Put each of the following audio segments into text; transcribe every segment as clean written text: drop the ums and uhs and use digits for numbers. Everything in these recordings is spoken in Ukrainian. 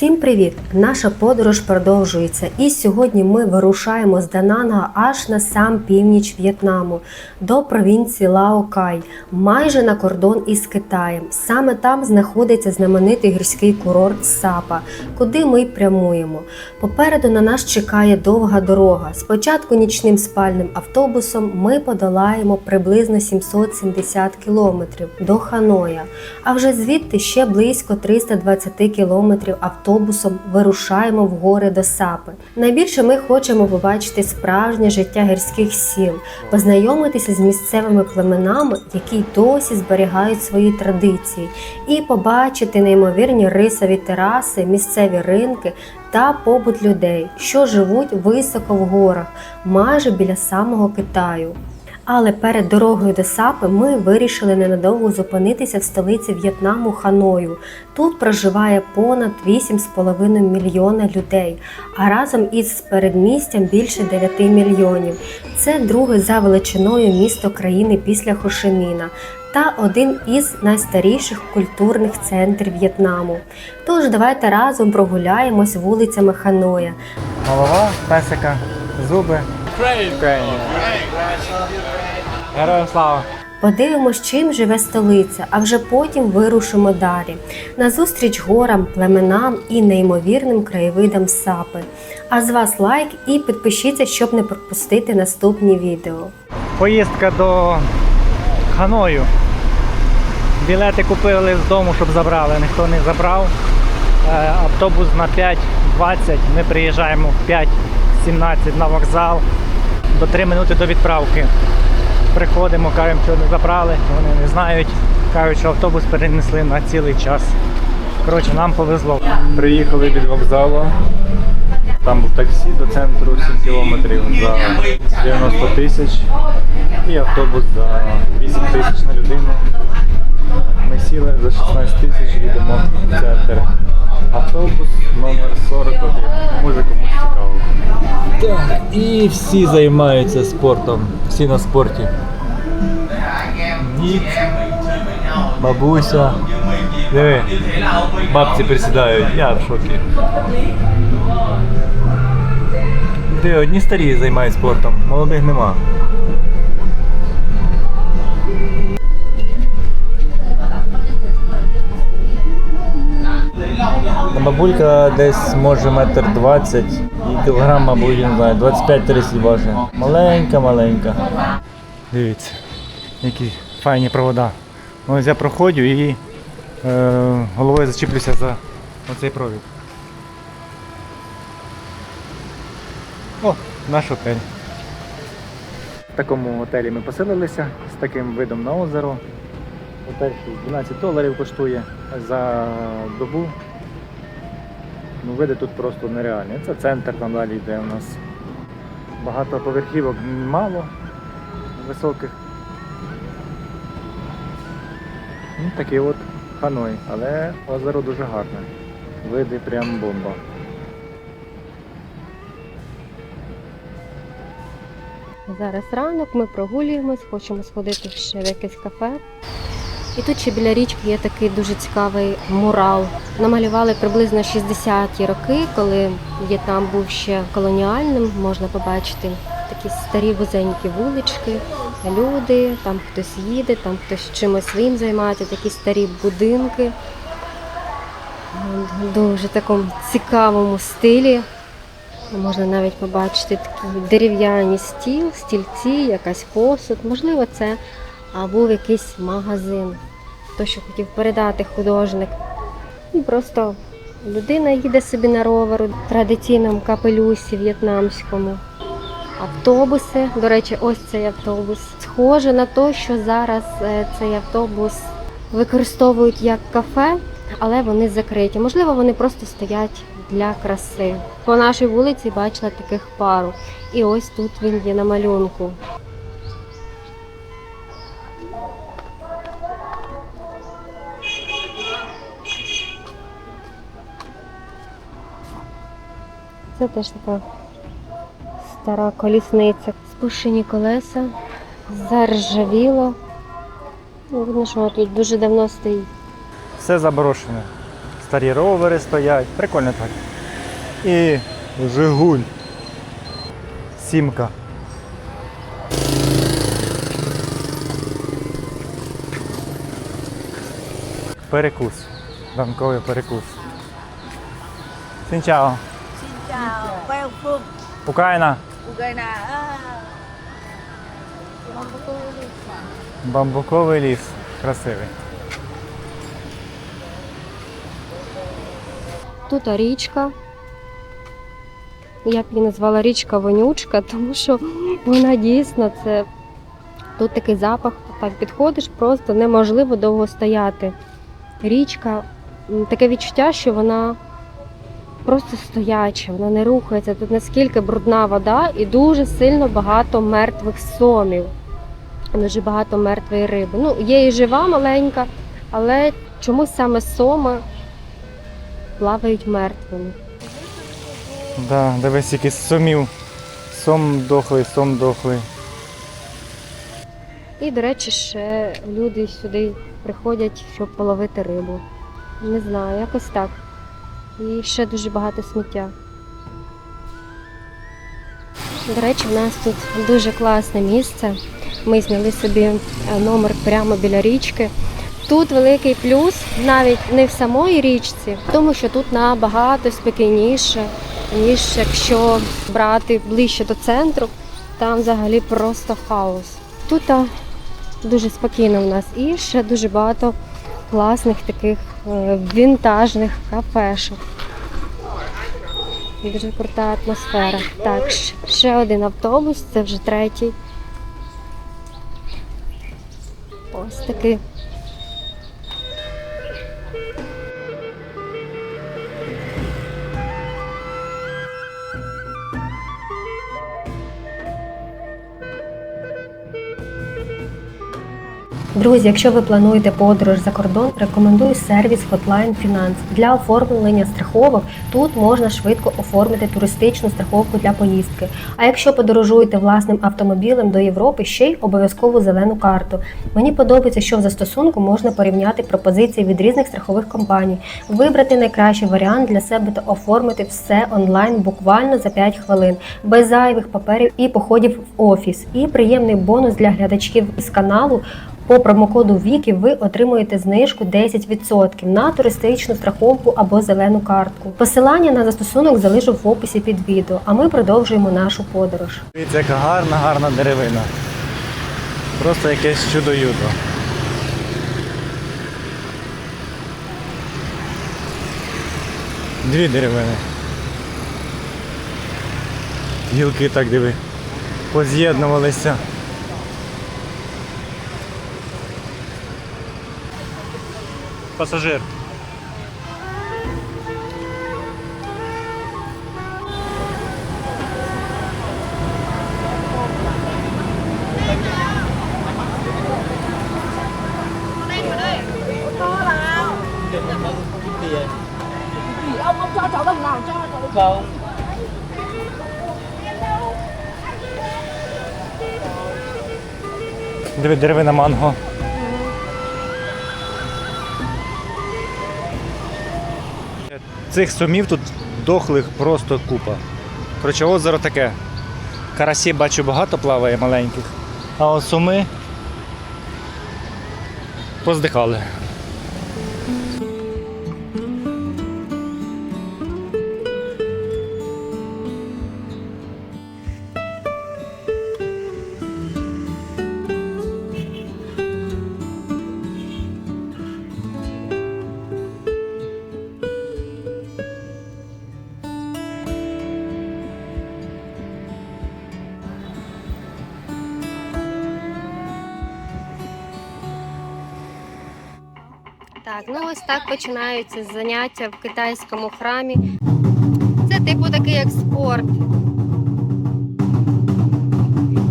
Всім привіт! Наша подорож продовжується, і сьогодні ми вирушаємо з Дананга аж на сам північ В'єтнаму, до провінції Лао Кай, майже на кордон із Китаєм. Саме там знаходиться знаменитий гірський курорт Сапа, куди ми й прямуємо. Попереду на нас чекає довга дорога. Спочатку нічним спальним автобусом ми подолаємо приблизно 770 кілометрів до Ханоя, а вже звідти ще близько 320 кілометрів автобусом вирушаємо в гори до Сапи. Найбільше ми хочемо побачити справжнє життя гірських сіл, познайомитися з місцевими племенами, які досі зберігають свої традиції, і побачити неймовірні рисові тераси, місцеві ринки та побут людей, що живуть високо в горах, майже біля самого Китаю. Але перед дорогою до Сапи ми вирішили ненадовго зупинитися в столиці В'єтнаму Ханою. Тут проживає понад 8,5 мільйона людей, а разом із передмістям більше 9 мільйонів. Це друге за величиною місто країни після Хошиміна та один із найстаріших культурних центрів В'єтнаму. Тож давайте разом прогуляємось вулицями Ханоя. Голова, песика, зуби. Героям слава! Подивимось, чим живе столиця, а вже потім вирушимо далі. Назустріч горам, племенам і неймовірним краєвидам Сапи. А з вас лайк і підпишіться, щоб не пропустити наступні відео. Поїздка до Ханою. Білети купили з дому, щоб забрали. Ніхто не забрав. Автобус на 5:20. Ми приїжджаємо в 5:17 на вокзал. До 3 минути до відправки. Приходимо, кажемо, що не забрали, вони не знають. Кажуть, що автобус перенесли на цілий час. Коротше, нам повезло. Приїхали від вокзалу. Там був таксі до центру 7 кілометрів за 90 тисяч. І автобус за 8 тисяч на людину. Ми сіли за 16 тисяч, їдемо в центр. Автобус номер 41. Може комусь цікаво. Так, і всі займаються спортом, всі на спорті. Дід, бабуся, диви, бабці присідають, я в шокі. Диви, одні старі займають спортом, молодих нема. Бабулька десь може 1,20 м і кілограм, мабуть, не знаю, 25-30 важить. Маленька. Дивіться, які файні провода. Ось я проходжу і головою зачіплюся за оцей провід. О, наш готель. В такому готелі ми поселилися з таким видом на озеро. Готель $12 коштує за добу. Ну, види тут просто нереальні. Це центр, там далі йде у нас. Багато поверхівок, мало високих. Ну, такий от Ханой, але озеро дуже гарне. Види прям бомба. Зараз ранок, ми прогулюємось, хочемо сходити ще в якесь кафе. І тут ще біля річки є такий дуже цікавий мурал. Намалювали приблизно 60-ті роки, коли В'єтнам був ще колоніальним. Можна побачити такі старі вузенькі вулички, люди, там хтось їде, там хтось чимось своїм займається, такі старі будинки. В дуже такому цікавому стилі. Можна навіть побачити такі дерев'яні стільці, якась посуд. Можливо, це був якийсь магазин, то, що хотів передати художник. І просто людина їде собі на ровері, в традиційному капелюсі в'єтнамському. Автобуси, до речі, ось цей автобус. Схоже на те, що зараз цей автобус використовують як кафе, але вони закриті. Можливо, вони просто стоять для краси. По нашій вулиці бачила таких пару. І ось тут він є на малюнку. Це теж така стара колісниця. Спущені колеса, заржавіло. Видно, що тут дуже давно стоїть. Все заброшене. старі ровери стоять. Прикольно так. І Жигуль. Сімка. Перекус. Ранковий перекус. Сінчао. Chào, queo phương Україна. Ukraine. Бамбуковий ліс. Красивий. Тут річка. Я б її назвала річка Вонючка, тому що вона дійсно це. Тут такий запах, так підходиш, просто неможливо довго стояти. Річка, таке відчуття, що вона просто стояча, вона не рухається. Тут наскільки брудна вода і дуже сильно багато мертвих сомів. Дуже багато мертвої риби. Ну, є і жива маленька, але чомусь саме соми плавають мертвими. Да, дивись, якийсь сомів. Сом дохлий. І, до речі, ще люди сюди приходять, щоб половити рибу. Не знаю, якось так. І ще дуже багато сміття. До речі, в нас тут дуже класне місце. Ми зняли собі номер прямо біля річки. Тут великий плюс навіть не в самої річці, тому що тут набагато спокійніше, ніж якщо брати ближче до центру. Там взагалі просто хаос. Тут дуже спокійно в нас і ще дуже багато класних таких вінтажних кафешок. Дуже крута атмосфера. Так, ще один автобус, це вже третій. Ось такий. Друзі, якщо ви плануєте подорож за кордон, рекомендую сервіс Hotline Finance. Для оформлення страховок тут можна швидко оформити туристичну страховку для поїздки. А якщо подорожуєте власним автомобілем до Європи, ще й обов'язкову зелену карту. Мені подобається, що в застосунку можна порівняти пропозиції від різних страхових компаній, вибрати найкращий варіант для себе та оформити все онлайн буквально за 5 хвилин, без зайвих паперів і походів в офіс. І приємний бонус для глядачів із каналу. По промокоду Вікі ви отримуєте знижку 10% на туристичну страховку або зелену картку. Посилання на застосунок залишу в описі під відео, а ми продовжуємо нашу подорож. Дивіться, яка гарна деревина. Просто якесь чудо-юдо. Дві деревини. Гілки так диви. Поз'єднувалися. Пасажир. Ông cho cháu đồng nào cho cháu. Диви, деревина манго. Цих сумів тут дохлих просто купа. Коротше, озеро таке. Карасі бачу багато плаває маленьких. А от суми поздихали. Так, ну ось так починаються заняття в китайському храмі. Це типу такий як спорт.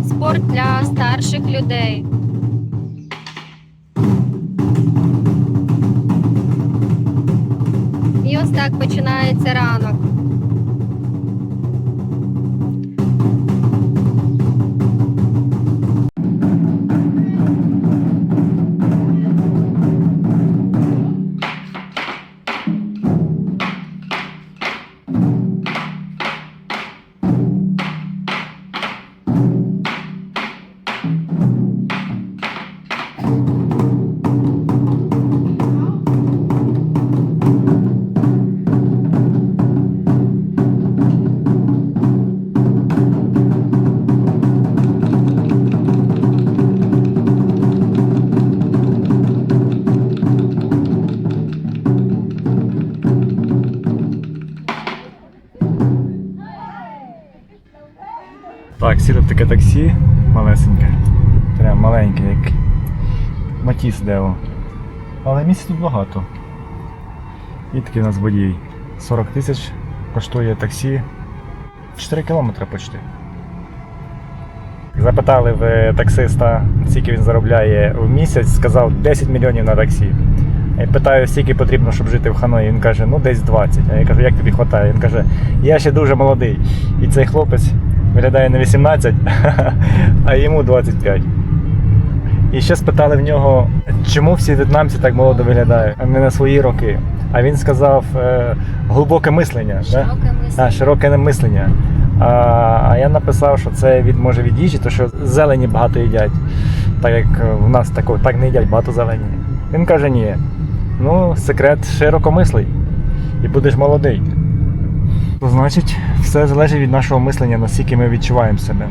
Спорт для старших людей. І ось так починається ранок. Так, сіли в таке таксі малесеньке. Прям маленьке, як Матіс Део. Але місць тут багато. І такий у нас водій. 40 тисяч коштує таксі. 4 кілометри почти. Запитали в таксиста, скільки він заробляє в місяць, сказав 10 мільйонів на таксі. Я питаю, скільки потрібно, щоб жити в Ханої. Він каже, ну десь 20. А я кажу, як тобі вистачає? Він каже, я ще дуже молодий. І цей хлопець виглядає на 18, а йому 25. І ще спитали в нього, чому всі в'єтнамці так молодо виглядають, а не на свої роки. А він сказав, глибоке мислення. Широке мислення. Широке мислення. А я написав, що це може від їжі, тому що зелені багато їдять. Так як в нас так не їдять, багато зелені. Він каже, ні. Ну, секрет широко мислий. І будеш молодий. То значить, все залежить від нашого мислення, наскільки ми відчуваємо себе.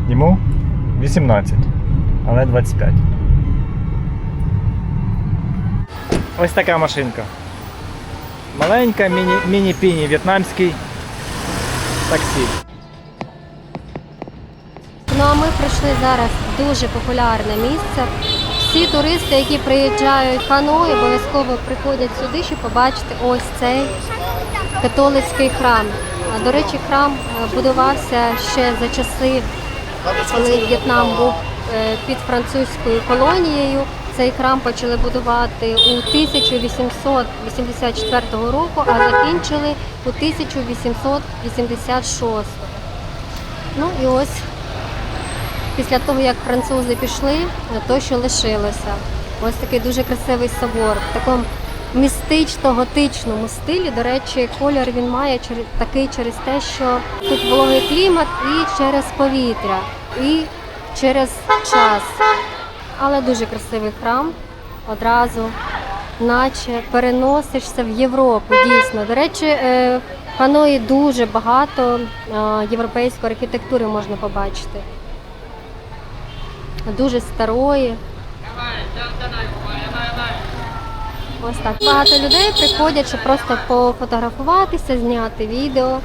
Йому 18, але 25. Ось така машинка. Маленька, міні-піні, в'єтнамський таксі. Ну а ми прийшли зараз в дуже популярне місце. Всі туристи, які приїжджають в Ханой, обов'язково приходять сюди, щоб побачити ось цей католицький храм. До речі, храм будувався ще за часи, коли В'єтнам був під французькою колонією. Цей храм почали будувати у 1884 року, а закінчили у 1886. Ну і ось після того, як французи пішли, то що лишилося. Ось такий дуже красивий собор, в такому містично-готичному стилі. До речі, колір він має такий через те, що тут вологий клімат і через повітря, і через час. Але дуже красивий храм, одразу наче переносишся в Європу, дійсно. До речі, в Ханої дуже багато європейської архітектури можна побачити. Дуже старої. Ось так. Багато людей приходять, щоб просто пофотографуватися, зняти відео.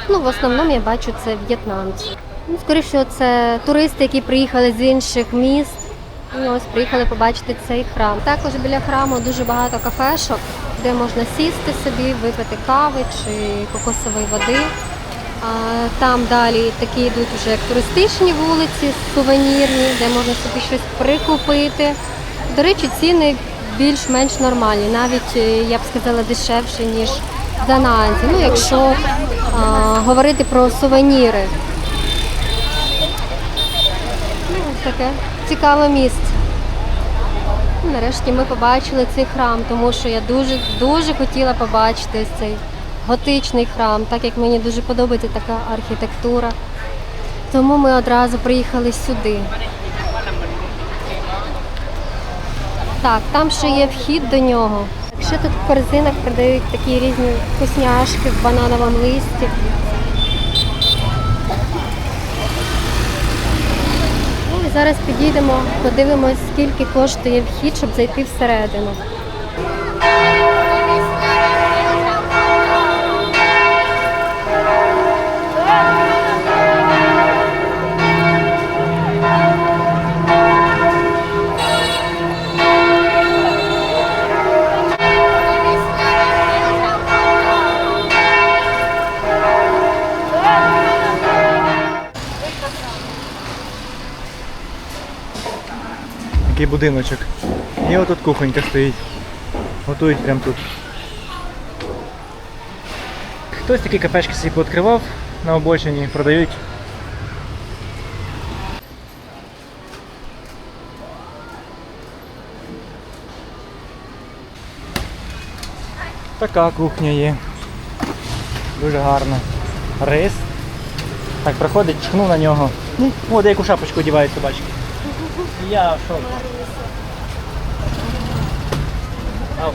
Ну, в основному я бачу це в'єтнамці. Ну, скоріше, це туристи, які приїхали з інших міст. Ну, ось приїхали побачити цей храм. Також біля храму дуже багато кафешок, де можна сісти собі, випити кави чи кокосової води. Там далі такі йдуть вже як туристичні вулиці, сувенірні, де можна собі щось прикупити. До речі, ціни більш-менш нормальні, навіть, я б сказала, дешевші, ніж в Дананзі. Ну, якщо говорити про сувеніри. Ну, ось таке цікаве місце. Нарешті ми побачили цей храм, тому що я дуже хотіла побачити ось цей готичний храм, так як мені дуже подобається така архітектура. Тому ми одразу приїхали сюди. Так, там ще є вхід до нього. Ще тут в корзинах продають такі різні вкусняшки в банановому листі. Ну і зараз підійдемо, подивимось, скільки коштує вхід, щоб зайти всередину. Такий будиночок. І отут кухонька стоїть. Готують прямо тут. Хтось такі кафешки собі пооткривав на обочині, продають. Така кухня є. Дуже гарна. Рис. Так, проходить, чхнув на нього. О, деяку шапочку одягають собачки. Я в шоці.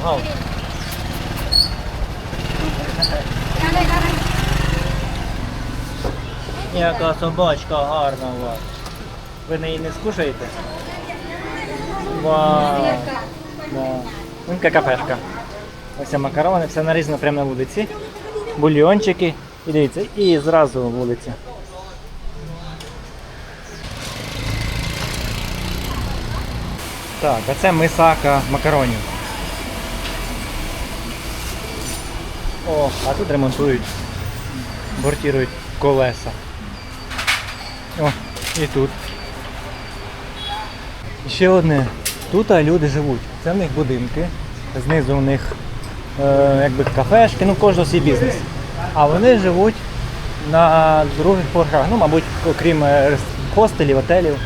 Гав. Яка собачка гарна у вас. Ви неї не скушаєте? Вау. Да. Ось така кафешка. Ось макарони, все нарізано прямо на вулиці. Бульйончики. І дивіться, і зразу вулиця. Так, а це мисака макаронів. О, а тут ремонтують, бортірують колеса. О, і тут. І ще одне. Тут люди живуть. Це в них будинки. Знизу у них якби кафешки, ну кожного свій бізнес. А вони живуть на других поверхах, ну, мабуть, окрім хостелів, готелів.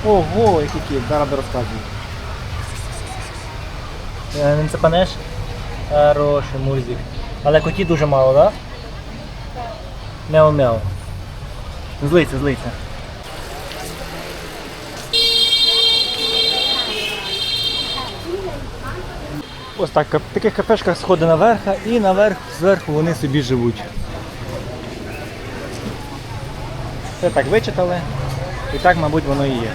Ого, який кіт, зараз розказую. Він це панеш? Хороший мурзик. Але котів дуже мало, так? Да? Мяу-мяу. Злиться. Ось так, в таких кафешках сходи наверх, і наверх, зверху вони собі живуть. Це так вичитали, і так, мабуть, воно і є.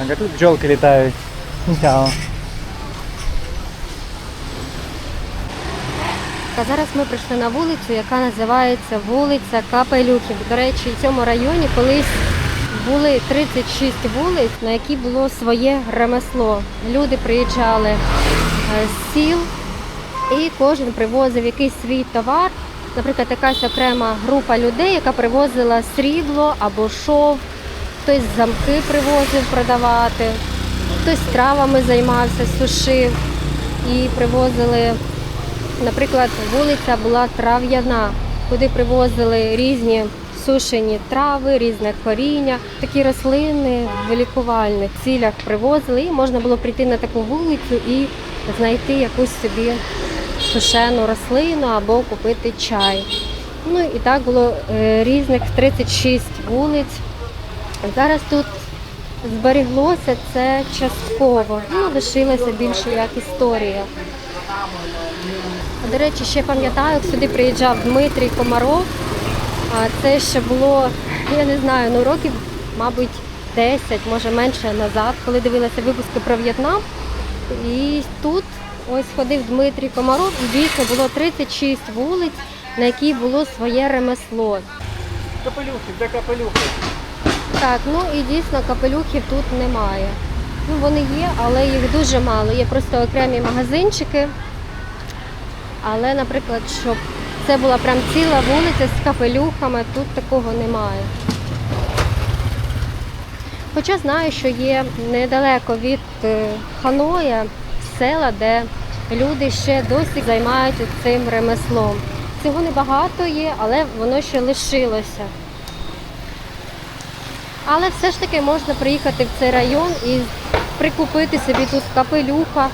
А тут бджолки літають. Цікаво. А зараз ми прийшли на вулицю, яка називається вулиця Капелюхів. До речі, в цьому районі колись були 36 вулиць, на які було своє ремесло. Люди приїжджали з сіл і кожен привозив якийсь свій товар. Наприклад, якась окрема група людей, яка привозила срібло або шов, хтось замки привозив продавати, хтось травами займався, сушив і привозили. Наприклад, вулиця була Трав'яна, куди привозили різні сушені трави, різне коріння. Такі рослини в лікувальних цілях привозили, і можна було прийти на таку вулицю і знайти якусь собі сушену рослину або купити чай. Ну і так було різних 36 вулиць. Зараз тут зберіглося це частково, ну, лишилася більше як історія. До речі, ще пам'ятаю, як сюди приїжджав Дмитрій Комаров. Це ще було, я не знаю, ну років, мабуть, 10, може менше назад, коли дивилася випуски про В'єтнам. І тут ось ходив Дмитрій Комаров, і дійсно було 36 вулиць, на якій було своє ремесло. Капелюхів, де капелюхи? Так, ну і дійсно капелюхів тут немає. Ну, вони є, але їх дуже мало. Є просто окремі магазинчики. Але, наприклад, щоб це була прям ціла вулиця з капелюхами, тут такого немає. Хоча знаю, що є недалеко від Ханоя села, де люди ще досі займаються цим ремеслом. Цього небагато є, але воно ще лишилося. Але все ж таки можна приїхати в цей район і прикупити собі тут капелюха.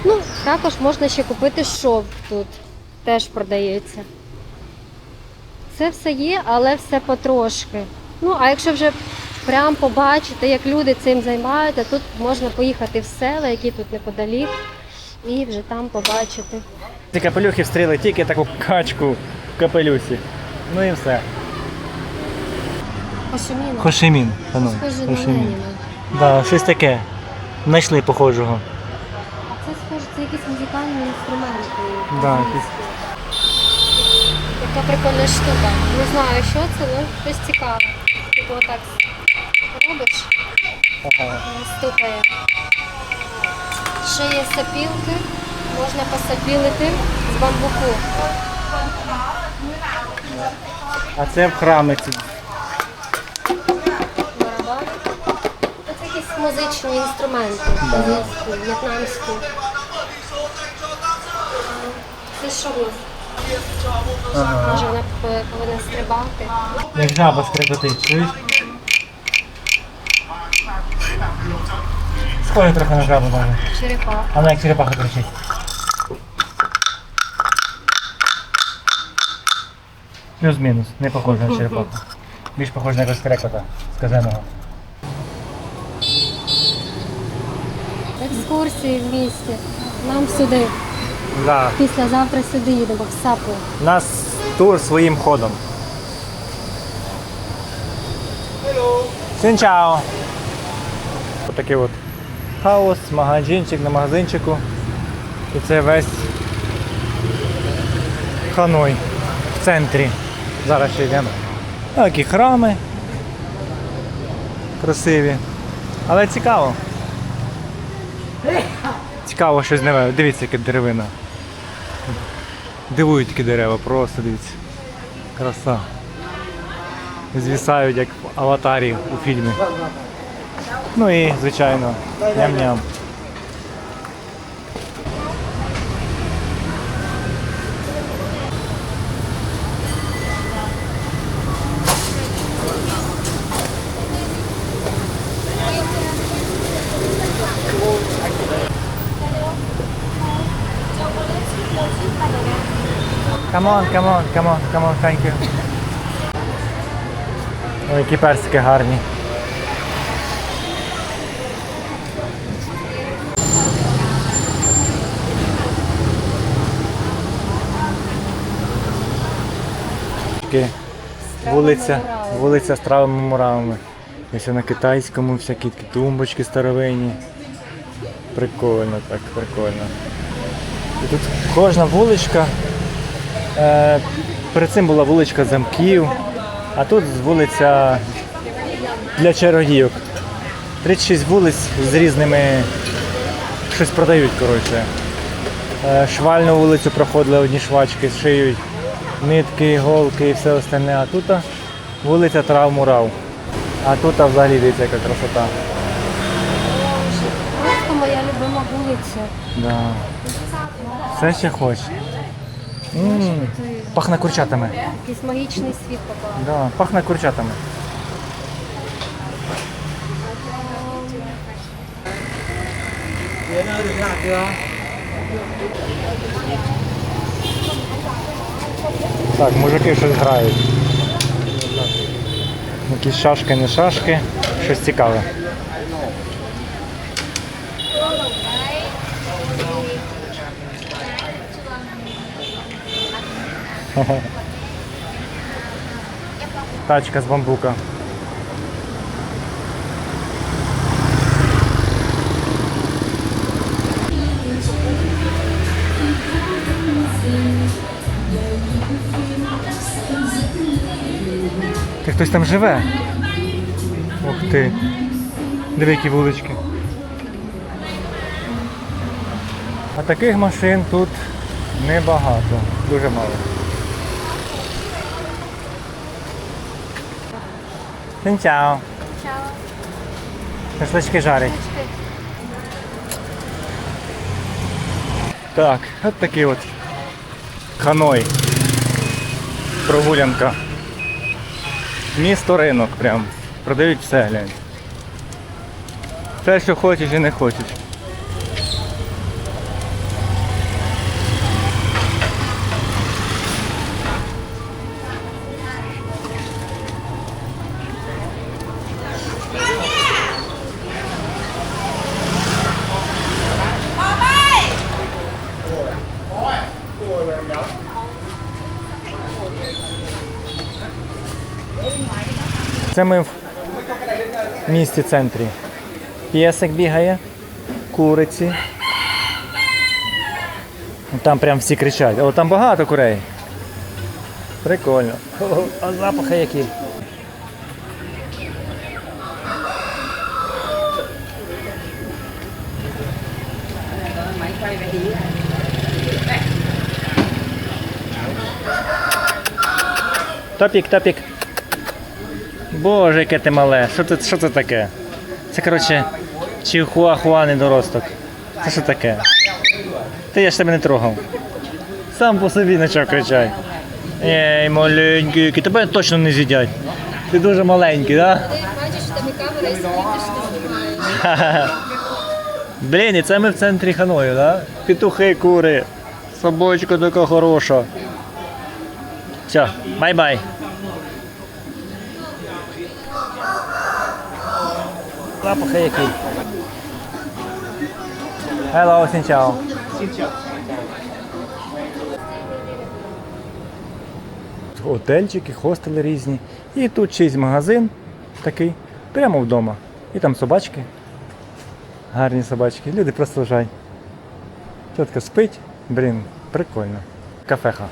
Ну, також можна ще купити шовк тут, теж продається. Це все є, але все потрошки. Ну, а якщо вже прям побачити, як люди цим займаються, тут можна поїхати в села, які тут неподалік, і вже там побачити. Ці капелюхи встріли тільки таку качку в капелюсі. Ну і все. Хошимін. Хошимін. Схоже на Леніна. Да, щось таке. Знайшли похожого. А це схоже, це якісь музикальні інструменти. Да, Яка прикольна штука. Не знаю, що це, але щось цікаве. Типу отак робиш, стукає. Ще є сапілки, можна посапілити з бамбуку. А це в храми ці. Барабан. Це якісь музичні інструменти, азійські, в'єтнамські. Це що в нас? Може вона повинна стрибати. Як жаба скрипотить, чуєш? Схоже трохи на жабу навіть. Черепаха. Вона як черепаха кричить. Плюс-мінус, не похоже на черепаху. Більш похоже на якогось крекота сказаного. Екскурсії в місті. Нам сюди. Да. Післязавтра сюди їдемо, в Сапу. У нас тур своїм ходом. Сінчао! Отакий от хаос, магазинчик на магазинчику. І це весь Ханой в центрі. Зараз ще йдемо. Такі храми красиві. Але цікаво. Цікаво щось нове. Дивіться, яка деревина. Дивують такі дерева, просто дивіться. Краса. Звісають, як в аватарі у фільмі. Ну і, звичайно, ням-ням. Come on, come on, come on, come on, thank you. Ой, які персики гарні. Вулиця з травами муравами. Ось на китайському всякі такі тумбочки старовинні. Прикольно так, прикольно. І тут кожна вуличка, перед цим була вуличка замків, а тут вулиця для чародійок. 36 вулиць з різними, щось продають, коротше. Швальну вулицю проходили одні швачки, шиють нитки, іголки і все остальне. А тут вулиця трав-мурав. А тут взагалі дивіться, яка красота. Просто моя любима вулиця. Да. Все ще хоче. Пахне курчатами. Якийсь магічний світ попав. Да, пахне курчатами. Так, мужики щось грають. Якісь шашки, не шашки, щось цікаве. Тачка з бамбука. Ти хтось там живе? Ух ти. Диви, які вулички. А таких машин тут небагато, дуже мало. Чао. Шашлички жарять. Так, от такий от Ханой. Прогулянка. Місто ринок прям. Продають все, глянь. Все, що хочеш і не хочеш. Це ми в місті центрі. Пєсик бігає, куриці. Там прям всі кричать. О, там багато курей. Прикольно. А запахи які. Топік, топік. Боже, яке ти мале. Що це таке? Це, коротше, чихуахуа недоросток. Це що таке? Я ж тебе не трогав. Сам по собі почав кричати. Ей, маленький, тебе точно не з'їдять. Ти дуже маленький, так? Да? Ти бачиш, що тобі камера і сидиш, не знімаєш. Блін, і це ми в центрі Ханою, так? Да? Петухи, кури. Собачка така хороша. Все, бай-бай. Запахи які. Hello, сінчао. Готельчики, хостели різні. І тут чийсь магазин такий. Прямо вдома. І там собачки. Гарні собачки. Люди просто лежать. Тітка спить. Блін, прикольно. Кафеха.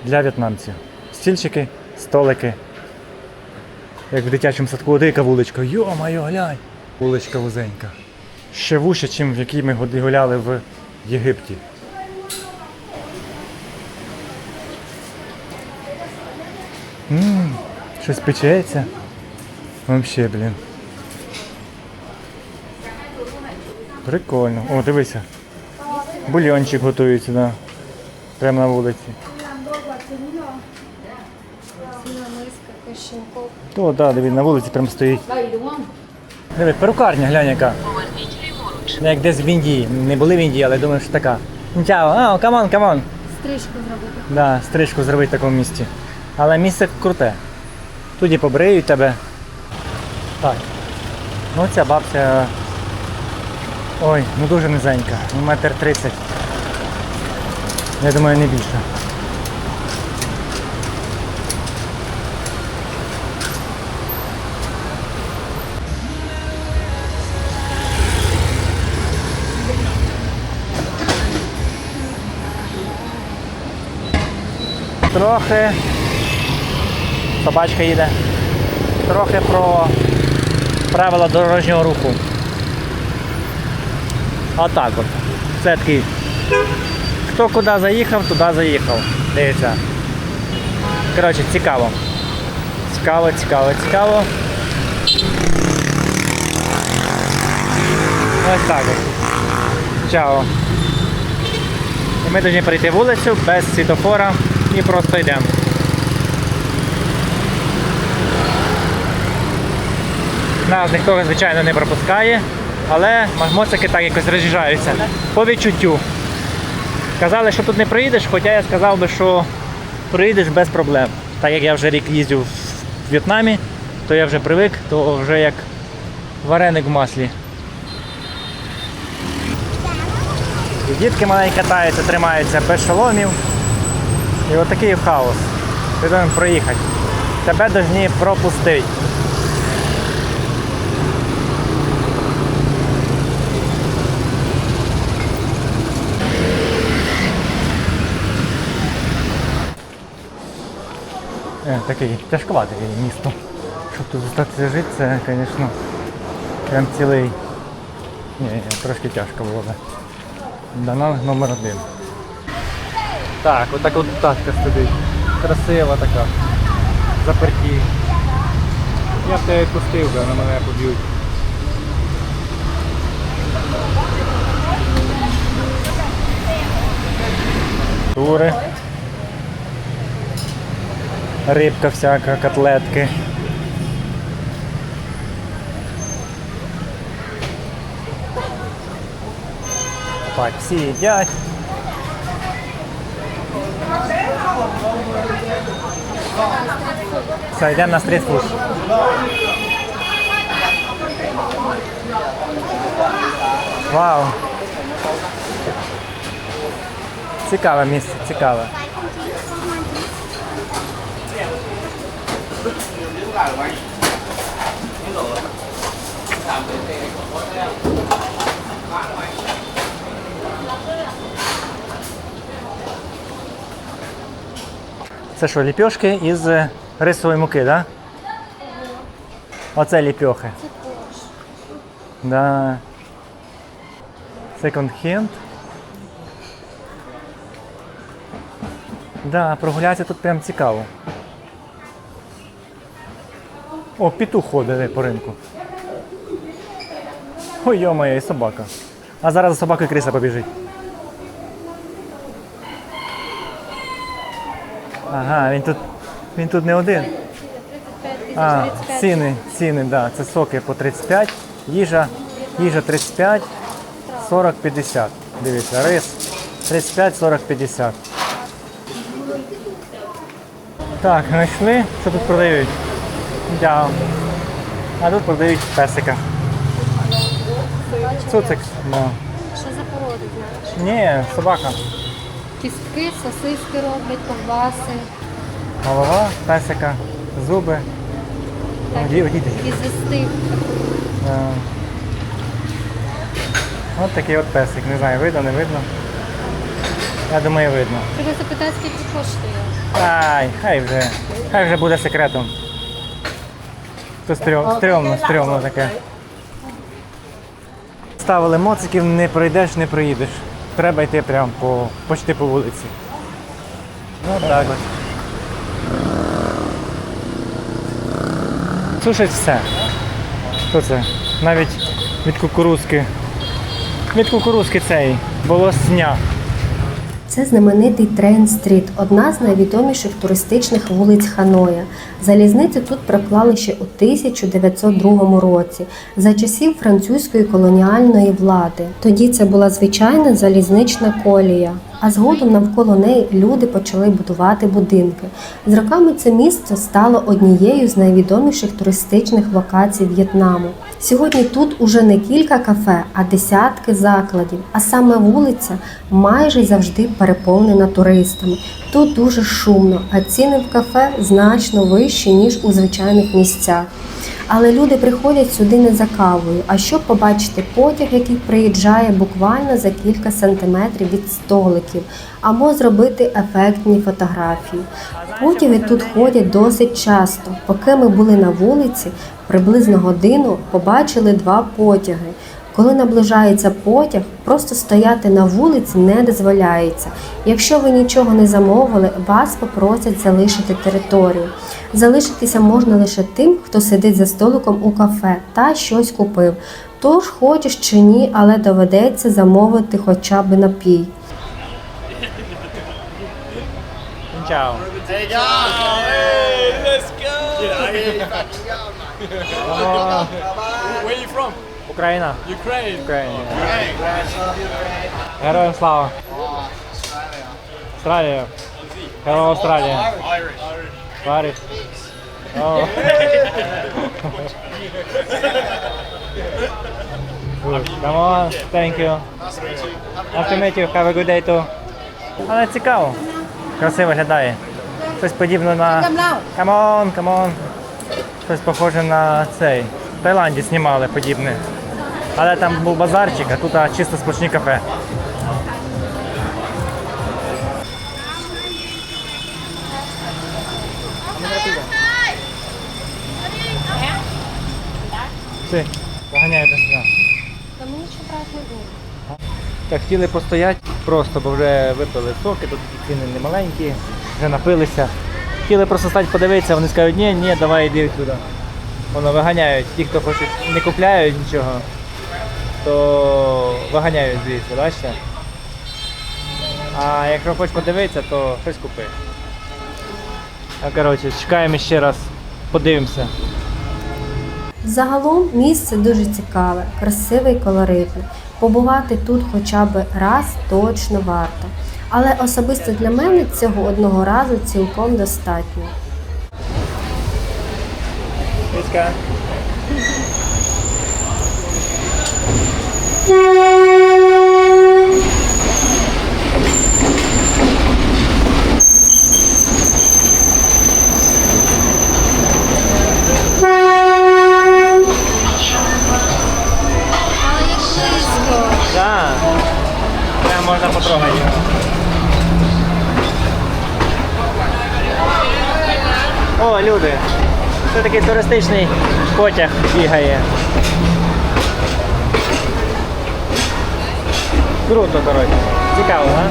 Для в'єтнамців. Стільчики, столики. Як в дитячому садку, дика вуличка. Йо-моє, глянь. Вуличка вузенька. Ще вужче, ніж в якій ми гуляли в Єгипті. Щось печеться. Вообще, блін. Прикольно. О, дивися. Бульйончик готується, да. Прямо на вулиці. То, да, диви, на вулиці прямо стоїть. Đây đúng không? Диви, перукарня, глянь яка. Як десь в Індії. Не були в Індії, але думаю, що така. Чао, камон. Стрижку зробити. Да, стрижку зробити в такому місці. Але місце круте. Тут і побриють тебе. Так. Ну ця бабця. Ой, ну дуже низенька. Ну, 1,30 м. Я думаю, не більше. Трохи собачка їде. Трохи про правила дорожнього руху. Отак от. Це такий. Хто куди заїхав, туди заїхав. Дивіться. Коротше, цікаво. Цікаво. Ось так от. Чао. І ми повинні пройти вулицю без світофора і просто йдемо. Нас ніхто, звичайно, не пропускає, але моцики так якось роз'їжджаються. По відчуттю. Казали, що тут не проїдеш, хоча я сказав би, що проїдеш без проблем. Так як я вже рік їздив в В'єтнамі, то я вже привик, то вже як вареник в маслі. І дітки маленькі катаються, тримаються без шоломів. І отакий хаос. Ти повинен проїхати. Тебе повинні пропустити. Такий тяжковатий місто. Щоб тут залишитися жити, це, звісно, прям цілий. Ні, трошки тяжко було би. Дананг номер 1. Так, отак от пташка сидить. Красива така. Заперті. Я б тебе відпустив, на мене поб'ють. Тури. Рибка всяка, котлетки. Так, всі їдять. Все, йдемо на стрітфуд. Вау! Цікаве місце, цікаве. Це що, ліпьошки із рисової муки, так? Да? Оце ліпьохи. Да. Second hand. Да, прогулятися тут прям цікаво. О, петух ходить по ринку. Ой, йо-моє, і собака. А зараз за собакою криса побіжить. Ага, він тут не один. А, ціни, да, це соки по 35, їжа 35, 40, 50. Дивіться, рис 35, 40, 50. Так, знайшли, що тут продають? Да. А тут продають песика. Цуцик. Да. Що за породи, знаєш? Ні, собака. Кістки, сосиски роблять, ковбаси. Голова, песика, зуби. Відійди. Відвести. Ось такий от песик. Не знаю, видно, не видно. Я думаю, видно. Треба запитати, скільки коштує. Хай вже буде секретом. То стрьомно таке. Ставили моциків, не пройдеш, не проїдеш. Треба йти прямо почти по вулиці. Ну так от. Сушать все. Що це? Навіть від кукурузки. Від кукурузки цей волосня. Це знаменитий Трейн-стріт, одна з найвідоміших туристичних вулиць Ханоя. Залізницю тут проклали ще у 1902 році, за часів французької колоніальної влади. Тоді це була звичайна залізнична колія, а згодом навколо неї люди почали будувати будинки. З роками це місце стало однією з найвідоміших туристичних локацій В'єтнаму. Сьогодні тут уже не кілька кафе, а десятки закладів, а саме вулиця майже завжди переповнена туристами. Тут дуже шумно, а ціни в кафе значно вищі, ніж у звичайних місцях. Але люди приходять сюди не за кавою, а щоб побачити потяг, який приїжджає буквально за кілька сантиметрів від столиків, або зробити ефектні фотографії. Потяги тут ходять досить часто. Поки ми були на вулиці, приблизно годину побачили 2 потяги. Коли наближається потяг, просто стояти на вулиці не дозволяється. Якщо ви нічого не замовили, вас попросять залишити територію. Залишитися можна лише тим, хто сидить за столиком у кафе та щось купив. Тож, хочеш чи ні, але доведеться замовити хоча б напій. Чао. Where are you from? Україна. Ukraine. Україна. Героям слава. Австралія. Hello, Australia. Irish. Irish. Oh. Good. Come on. Thank you. Nice to meet you. Have a good day too. Але цікаво. Красиво виглядає. Щось подібне на... Come on, come on. Щось похоже на цей. В Таїланді знімали подібне. Але там був базарчик, а тут чисто сплошні кафе. Все, заганяють нас сюди. Та ми нічого брати не будемо. Так, хотіли постояти просто, бо вже випили соки, тут ціни не маленькі, вже напилися. Хотіли просто стати подивитися, вони скажуть, ні, давай йди туди. Воно виганяють. Ті, хто хочуть, не купляють нічого, то виганяють звідси, бачите? А якщо хочеш подивитися, то щось купи. А коротше, чекаємо ще раз, подивимося. Загалом місце дуже цікаве, красиве і колоритне. Побувати тут хоча б раз точно варто. Але особисто для мене цього одного разу цілком достатньо. Віська. Так, прямо можна потрогати його. О, люди, це такий туристичний потяг бігає. Круто, коротше. Цікаво, а?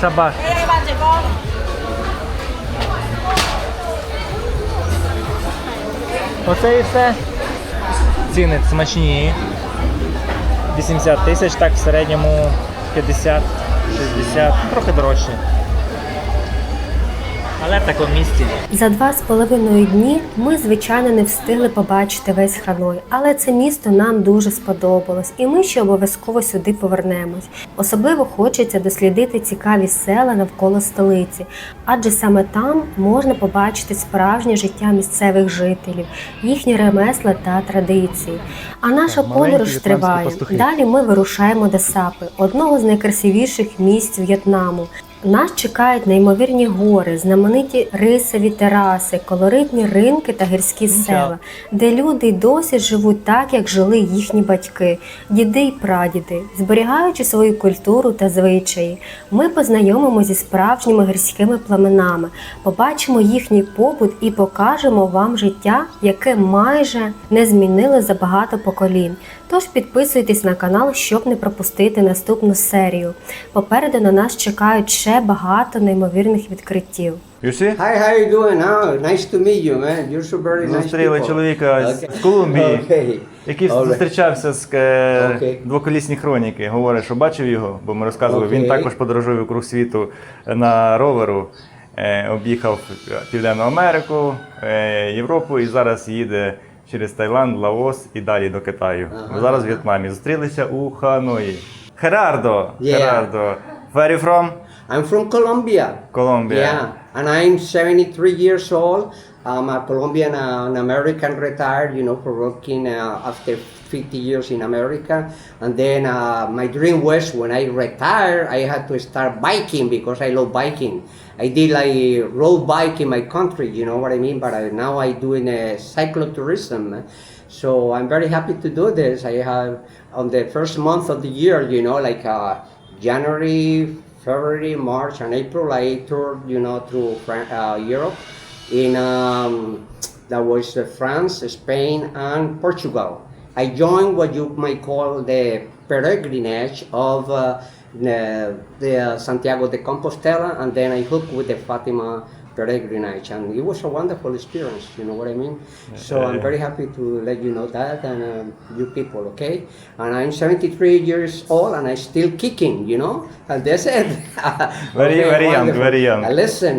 Шабаш. Оце і все. Ціни смачні. 80 тисяч, так в середньому 50, 60, трохи дорожче. Але в такому місці. За 2,5 дні ми, звичайно, не встигли побачити весь Ханой, але це місто нам дуже сподобалось, і ми ще обов'язково сюди повернемось. Особливо хочеться дослідити цікаві села навколо столиці, адже саме там можна побачити справжнє життя місцевих жителів, їхні ремесла та традиції. А наша Так, маленькі подорож в'єтнамські триває. пастухи. Далі ми вирушаємо до Сапи, одного з найкрасивіших місць В'єтнаму. Нас чекають неймовірні гори, знамениті рисові тераси, колоритні ринки та гірські села, де люди й досі живуть так, як жили їхні батьки, діди й прадіди, зберігаючи свою культуру та звичаї. Ми познайомимося зі справжніми гірськими племенами, побачимо їхній побут і покажемо вам життя, яке майже не змінили за багато поколінь. Тож підписуйтесь на канал, щоб не пропустити наступну серію. Попереду на нас чекають ще багато неймовірних відкриттів. You see? Hi, how you doing? Oh, nice to meet you, man. You're so very nice Зустріли people. чоловіка з Okay. Колумбії, Okay. який Alright. зустрічався з Окей. двоколісні хроніки. Говорить, що бачив його, бо ми розказували, він Окей. також подорожує вокруг світу на роверу, об'їхав Південну Америку, Європу і зараз їде через Таїланд, Лаос і далі до Китаю. Ага. Зараз в В'єтнамі. Зустрілися у Ханої. Герардо! Yeah. Герардо! Where are you from? I'm from Colombia. Colombia. Yeah, and I'm 73 years old. I'm a Colombian, an American retired, you know, for working after 50 years in America. And then my dream was when I retire, I had to start biking because I love biking. I did like road bike in my country, you know what I mean? But now I doing cyclotourism. So I'm very happy to do this. I have on the first month of the year, you know, like January, February, March, and April, I toured, you know, through Europe. In that was France, Spain, and Portugal. I joined what you might call the peregrinage of the Santiago de Compostela, and then I hooked with the Fatima peregrinage, and it was a wonderful experience. You know what I mean? So I'm very happy to let you know that, and you people, okay? And I'm 73 years old, and I'm still kicking. You know, and that's it. Very young, wonderful. very young. Listen,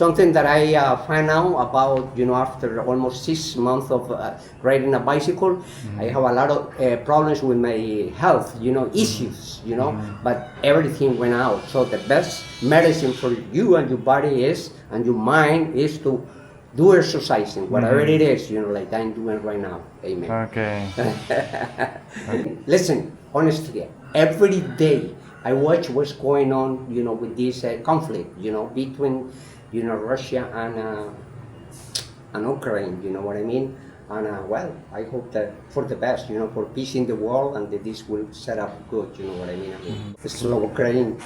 something that I find out about, you know, after almost 6 months of riding a bicycle, I have a lot of problems with my health, you know, issues, you know, but everything went out. So the best medicine for you and your body is, and your mind is to do exercising, whatever it is, you know, like I'm doing right now. Amen. Окей. Listen, honestly, every day I watch what's going on, you know, with this conflict, you know, between, you know, Russia and Ukraine, you know what I mean? And well, I hope that for the best, you know, for peace in the world, and that this will set up good, you know what I mean? It's Ukraine.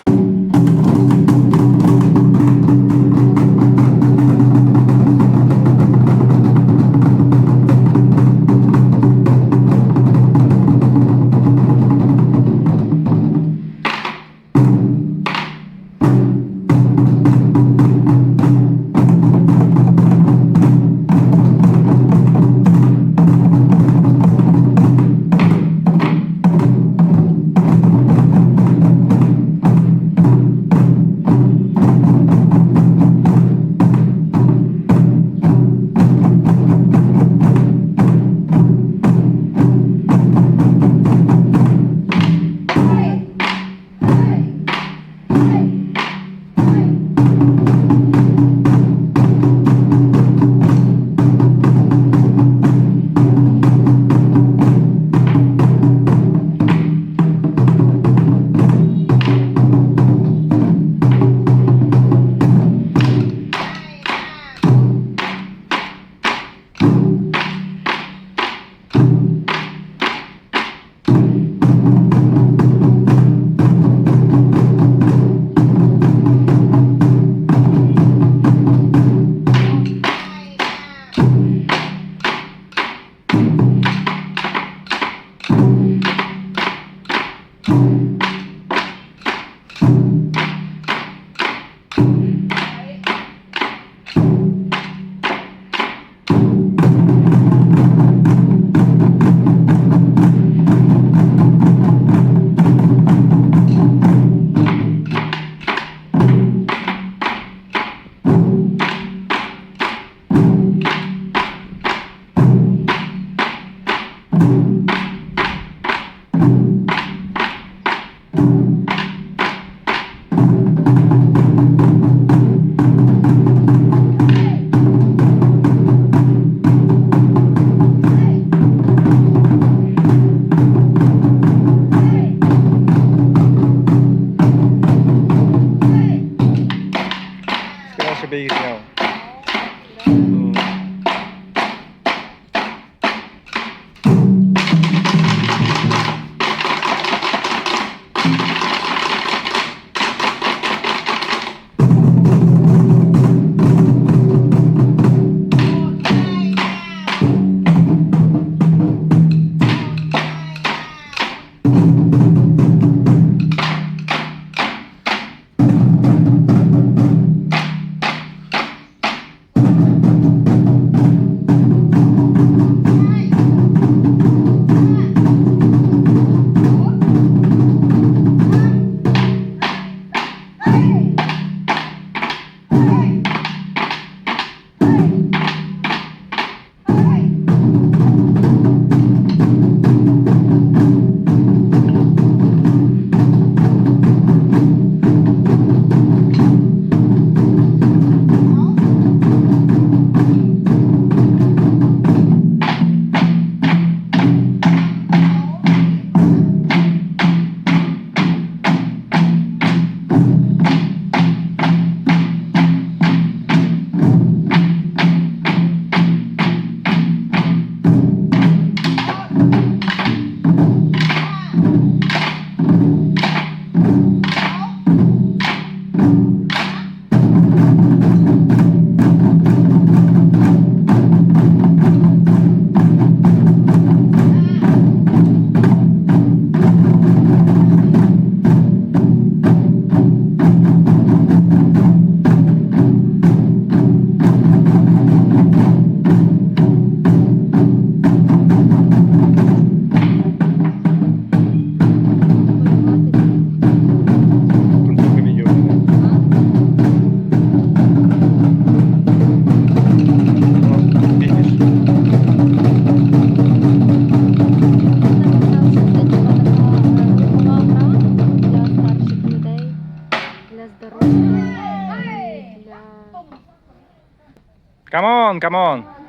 Come on, come on.